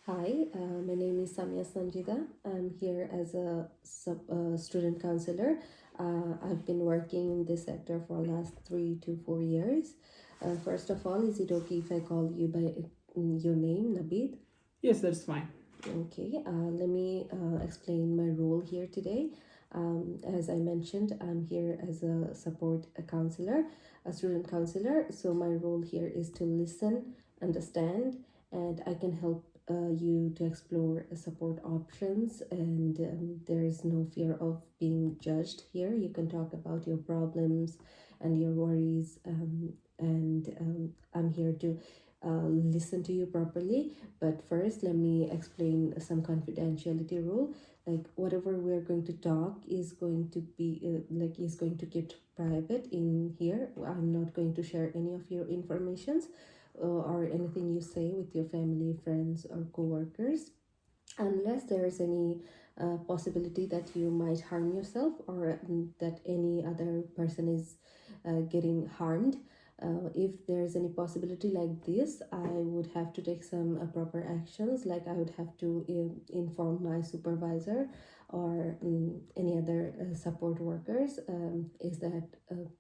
Hi, my name is Samiya Sanjida. I'm here as a student counselor. I've been working in this sector for last 3 to 4 years. First of all, is it okay if I call you by your name, Nabid? Yes, that's fine. Okay, let me explain my role here today. As I mentioned, I'm here as a support a counselor, a student counselor. So my role here is to listen, understand, and I can help you to explore support options. And there is no fear of being judged here. You can talk about your problems and your worries, and I'm here to listen to you properly. But first, let me explain some confidentiality rule. Like whatever we're going to talk is going to be is going to keep private in here. I'm not going to share any of your informations or anything you say with your family, friends, or coworkers, unless there is any possibility that you might harm yourself or that any other person is getting harmed. If there's any possibility like this, I would have to take some proper actions, like I would have to inform my supervisor or any other support workers. Is that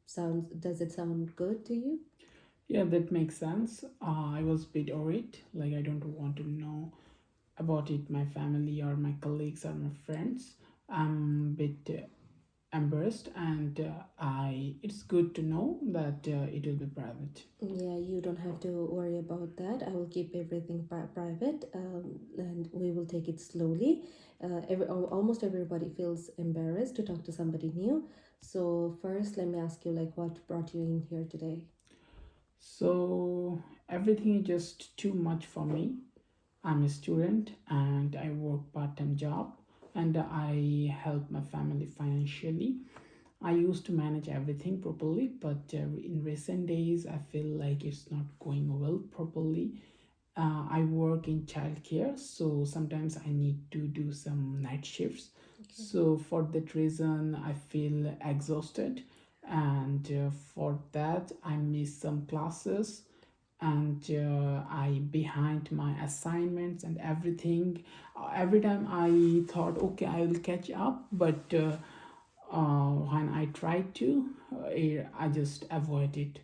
sounds does it sound good to you? Yeah, that makes sense. I was a bit worried. Like, I don't want to know about it, my family or my colleagues or my friends. I'm a bit embarrassed, and it's good to know that it will be private. Yeah, you don't have to worry about that. I will keep everything private, and we will take it slowly. Almost everybody feels embarrassed to talk to somebody new. So first, let me ask you, like, what brought you in here today? So, everything is just too much for me. I'm a student and I work part-time job and I help my family financially. I used to manage everything properly, but in recent days, I feel like it's not going well properly. I work in childcare, so sometimes I need to do some night shifts. Okay. So, for that reason, I feel exhausted, and for that, I miss some classes and I behind my assignments and everything. Every time I thought, okay, I will catch up, but when I tried to, I just avoid it.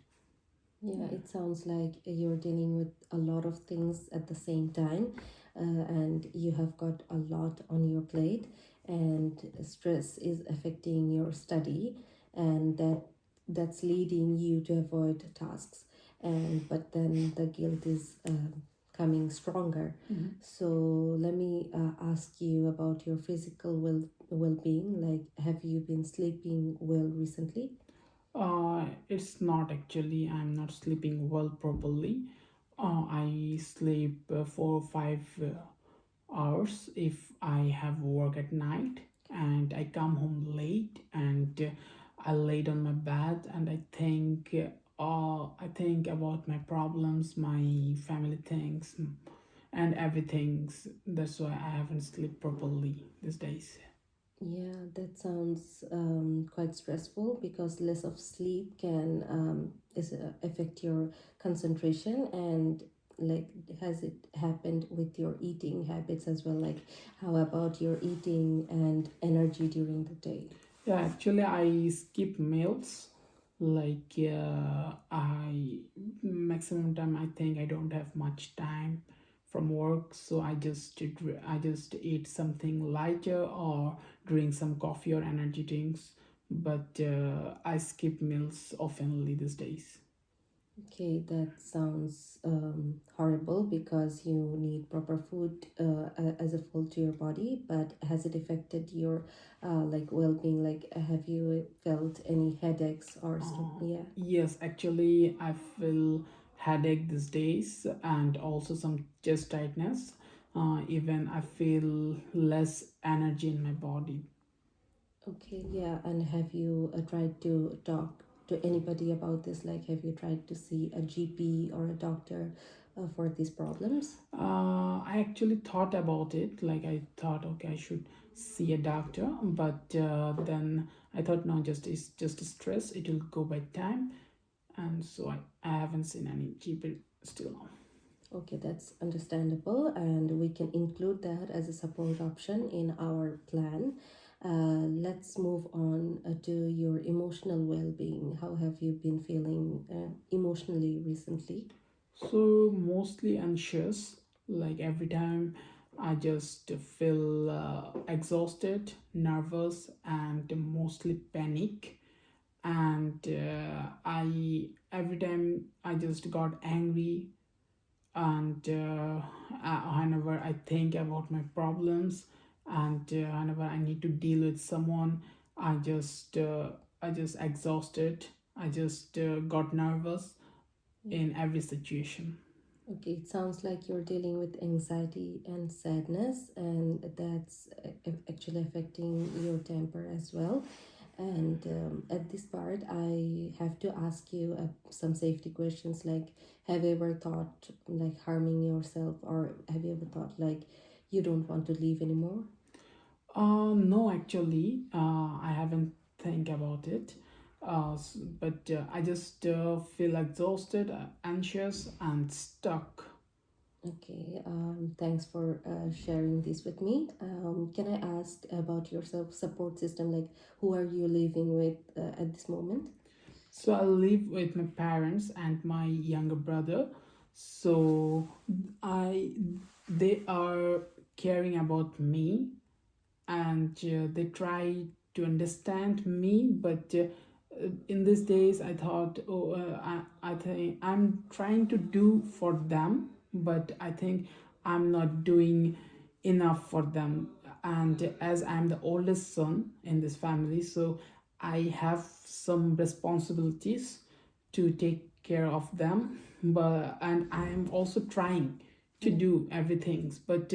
Yeah, it sounds like you're dealing with a lot of things at the same time, and you have got a lot on your plate, and stress is affecting your study, and that's leading you to avoid tasks. And but then the guilt is coming stronger. Mhm. So let me ask you about your physical well-being. Like, have you been sleeping well recently? It's not actually. I'm not sleeping well properly. I sleep 4 or 5 hours if I have work at night, and I come home late and I laid on my bed and I think about my problems, my family things, and everything. That's why I haven't slept properly these days. Yeah, that sounds quite stressful because less of sleep can affect your concentration. And like, has it happened with your eating habits as well? Like, how about your eating and energy during the day? Yeah, actually, I skip meals. Like I maximum time I think I don't have much time from work, so I just eat something lighter or drink some coffee or energy drinks. But I skip meals oftenly these days. Okay, that sounds horrible because you need proper food as a full to your body. But has it affected your like well-being? Like, have you felt any headaches or yeah? Yes, actually, I feel headache these days and also some chest tightness. Even I feel less energy in my body. Okay, yeah. And have you tried to talk to anybody about this? Like, have you tried to see a GP or a doctor for these problems? I actually thought about it. Like I thought, okay, I should see a doctor, but then I thought, no, just it's just stress. It will go by time, and so I haven't seen any GP still now. Okay, that's understandable, and we can include that as a support option in our plan. Let's move on to your emotional well being. How have you been feeling emotionally recently? So mostly anxious, like every time I just feel exhausted, nervous, and mostly panic. And I every time I just got angry, and whenever I think about my problems, and whenever I need to deal with someone, I just exhausted. I just got nervous in every situation. Okay, it sounds like you're dealing with anxiety and sadness, and that's actually affecting your temper as well. And at this part, I have to ask you some safety questions like, have you ever thought like harming yourself, or have you ever thought like you don't want to leave anymore? No, actually, I haven't think about it. But I just feel exhausted, anxious, and stuck. Okay, thanks for sharing this with me. Can I ask about your self support system? Like, who are you living with at this moment? So I live with my parents and my younger brother. So I they are caring about me, and they try to understand me, but in these days I thought, oh, I think I'm trying to do for them, but I think I'm not doing enough for them. And as I'm the oldest son in this family, so I have some responsibilities to take care of them, but and I am also trying to Mm. do everything, but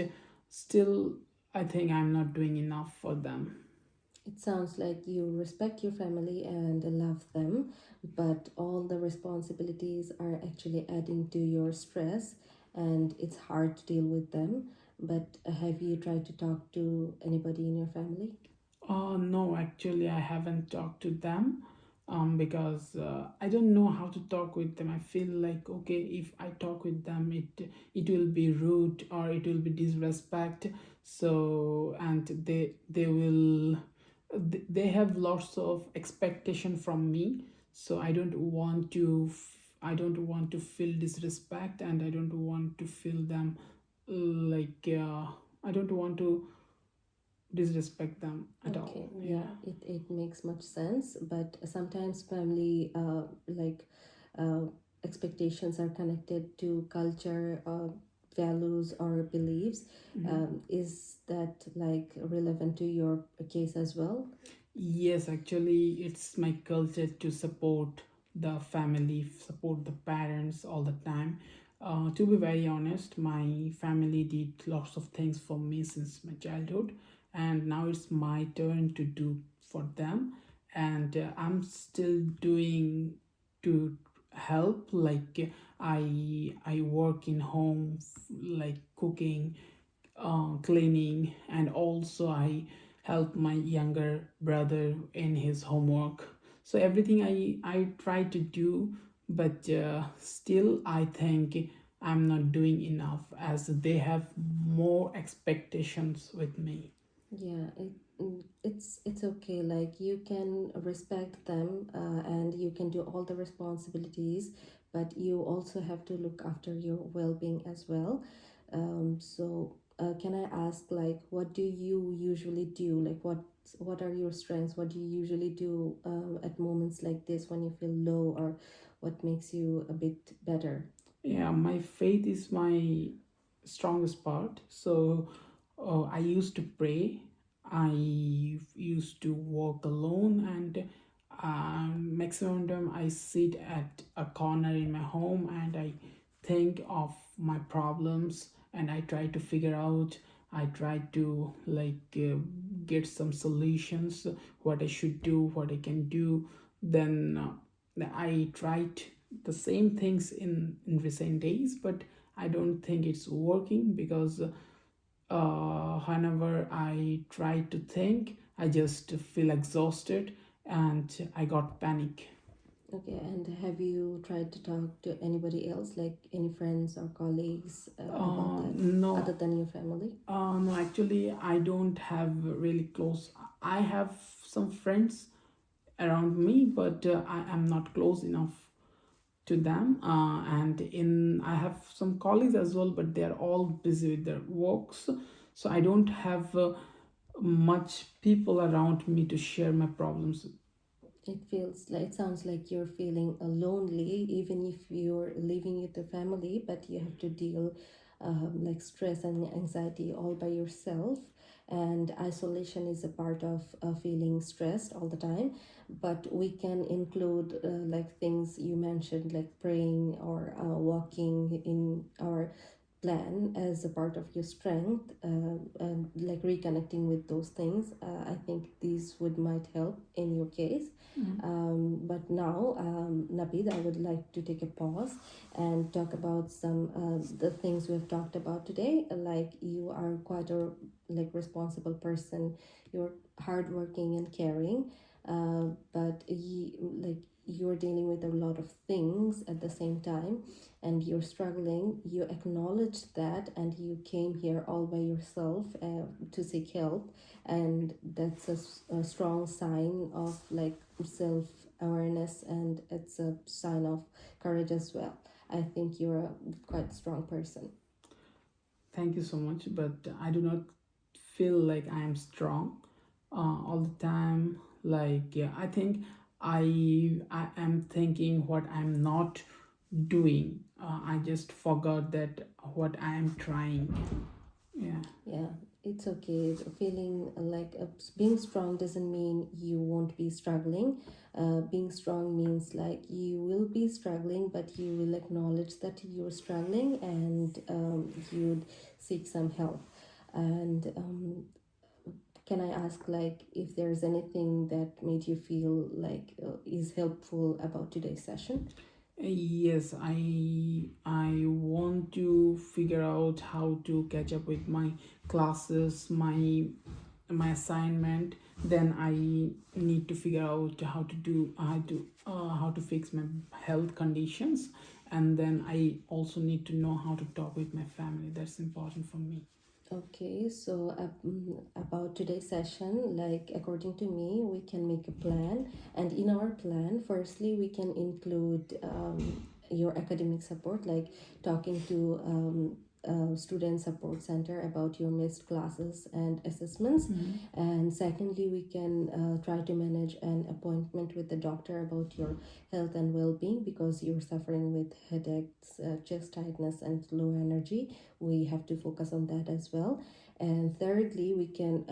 still I think I'm not doing enough for them. It sounds like you respect your family and love them, but all the responsibilities are actually adding to your stress, and it's hard to deal with them. But have you tried to talk to anybody in your family? No, actually, I haven't talked to them, because I don't know how to talk with them. I feel like, okay, if I talk with them, it will be rude or it will be disrespect. So and they will they have lots of expectation from me. So I don't want to feel disrespect, and I don't want to feel them like I don't want to disrespect them at Okay, all. yeah, Yeah. it makes much sense, but sometimes family uh, expectations are connected to culture, values, or beliefs. Mhm. Is that like relevant to your case as well? Yes, actually, it's my culture to support the family, support the parents all the time. To be very honest, my family did lots of things for me since my childhood, and now it's my turn to do for them. And I'm still doing to help. Like I work in home, like cooking, cleaning, and also I help my younger brother in his homework. So everything I try to do, but still I think I'm not doing enough, as they have more expectations with me. Yeah, it's okay. Like you can respect them, and you can do all the responsibilities, but you also have to look after your well-being as well. So can I ask, like, what do you usually do? Like, what are your strengths? What do you usually do at moments like this when you feel low, or what makes you a bit better? Yeah, my faith is my strongest part. So I used to pray. I used to walk alone, and maximum time I sit at a corner in my home and I think of my problems and I try to figure out. I try to get some solutions, what I should do, what I can do. Then I tried the same things in recent days, but I don't think it's working, because whenever I try to think, I just feel exhausted and I got panic. Okay, and have you tried to talk to anybody else, like any friends or colleagues, about that, other No, than your family? no, actually, I don't have really close. I have some friends around me, but I am not close enough to them. And in I have some colleagues as well, but they are all busy with their works, so I don't have much people around me to share my problems. It feels like, it sounds like you're feeling lonely, even if you're living with the family, but you have to deal like stress and anxiety all by yourself. And isolation is a part of feeling stressed all the time. But we can include like things you mentioned, like praying or walking in our plan as a part of your strength, and like reconnecting with those things. I think these would might help in your case. Mm. But now, Nabid, I would like to take a pause and talk about some the things we have talked about today. Like you are quite a like responsible person. You're hardworking and caring, but like you're dealing with a lot of things at the same time, and you're struggling. You acknowledge that, and you came here all by yourself to seek help, and that's a strong sign of like self awareness, and it's a sign of courage as well. I think you're a quite strong person. Thank you so much, but I do not feel like I am strong all the time. Like, yeah, I think I am thinking what I'm not doing. I just forgot that what I am trying. Yeah. Yeah, it's okay. Feeling like being strong doesn't mean you won't be struggling. Being strong means like you will be struggling, but you will acknowledge that you're struggling, and you'd seek some help. And can I ask, like, if there's anything that made you feel like is helpful about today's session? Yes, I want to figure out how to catch up with my classes, my assignment. Then I need to figure out how to fix my health conditions, and then I also need to know how to talk with my family. That's important for me. Okay, so about today's session, like according to me, we can make a plan, and in our plan, firstly, we can include your academic support, like talking to student support center about your missed classes and assessments, Mhm. and secondly, we can try to manage an appointment with the doctor about your health and well-being, because you're suffering with headaches, chest tightness, and low energy. We have to focus on that as well. And thirdly, we can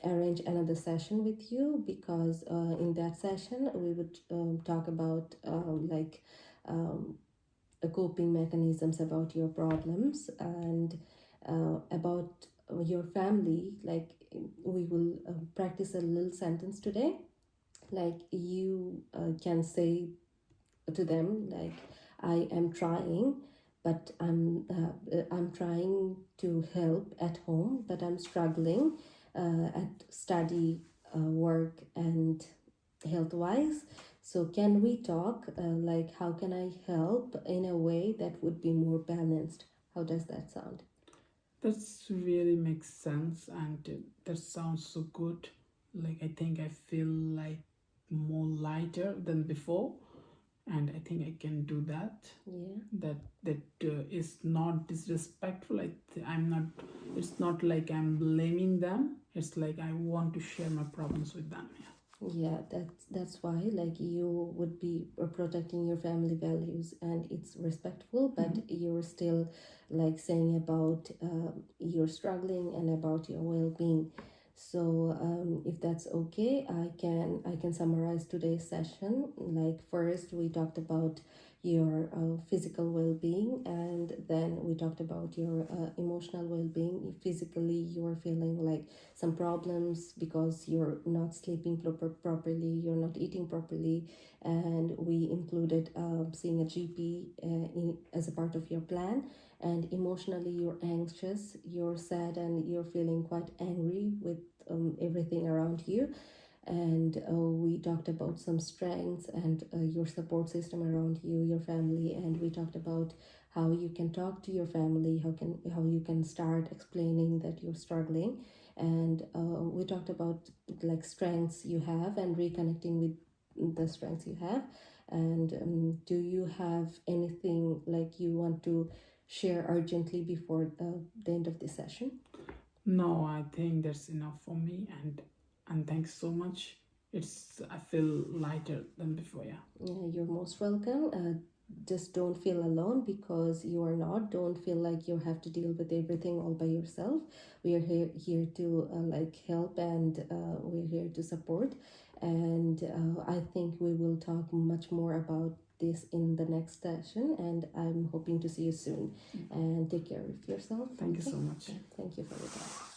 arrange another session with you, because in that session we would talk about like um, coping mechanisms about your problems, and about your family. Like we will practice a little sentence today, like you can say to them, like, I am trying, but I'm trying to help at home, but I'm struggling at study, work, and health wise. So can we talk, like how can I help in a way that would be more balanced? How does that sound? That's really makes sense, and that sounds so good. Like, I think I feel like more lighter than before, and I think I can do that. Yeah. That is not disrespectful. I'm not. It's not like I'm blaming them. It's like I want to share my problems with them. Yeah. Yeah, that's why, like, you would be protecting your family values, and it's respectful, but Mhm. you're still like saying about you're struggling and about your well-being. So if that's okay, I can summarize today's session. Like, first we talked about your physical well-being, and then we talked about your emotional well-being. Physically, you're feeling like some problems because you're not sleeping properly, you're not eating properly, and we included seeing a GP as a part of your plan. And emotionally, you're anxious, you're sad, and you're feeling quite angry with everything around you. and we talked about some strengths and your support system around you, your family, and we talked about how you can talk to your family, how you can start explaining that you're struggling, and we talked about like strengths you have and reconnecting with the strengths you have. And do you have anything like you want to share urgently before the end of this session? No, I think that's enough for me, and thanks so much. I feel lighter than before. Yeah. Yeah, you're most welcome. Just don't feel alone because you are not. Don't feel like you have to deal with everything all by yourself. We are here to like help, and we're here to support. And I think we will talk much more about this in the next session. And I'm hoping to see you soon. And take care of yourself. Thank you Okay. so much. Yeah, thank you for your time.